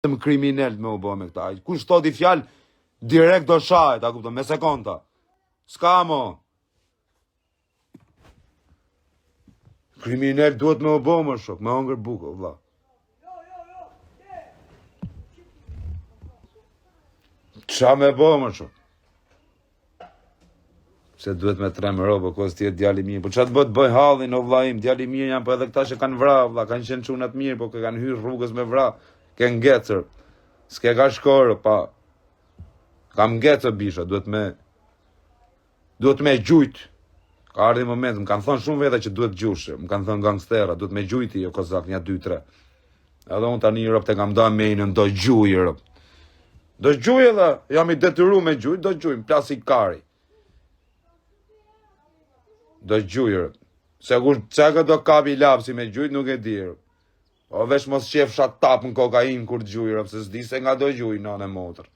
Më kriminal me u bë me këta. Kush thoti fjalë direkt do shahet, a kupton, me sekonda. S'ka mo. Kriminal duhet me u bë më shok, me hongër bukë, vlla. Qa me bë më shok? Se duhet me trem robë, kos tjetë djali mirë. Po qa të bëtë bëj hallin, o vlla im, djali mirë janë, po edhe këta që kanë vra, vlla, kanë qenë çunat mirë, po kanë hyrë rrugës me vra, ke ngecër. S'ke ka shkorë, pa. Kam ngecër bisha, duhet me gjujt. Ka ardhi moment, më kanë thonë shumë veta që duhet gjushë, më kanë thonë gangstera, duhet me gjujti, jo kozak, një 2-3. Edhe unë tani Europë të kam da mejnën, do gjuj Europë. Do gjuj edhe, jam i detyru me gjuj, do gjuj, më plasi kari. Do gjuj Europë. Se kur çka do kapi lapsi me gjujt, nuk e di Europë. O vesh mos qef shat tap në kokain kur gjuj Europë, se s'di se nga do gjuj, nane motër.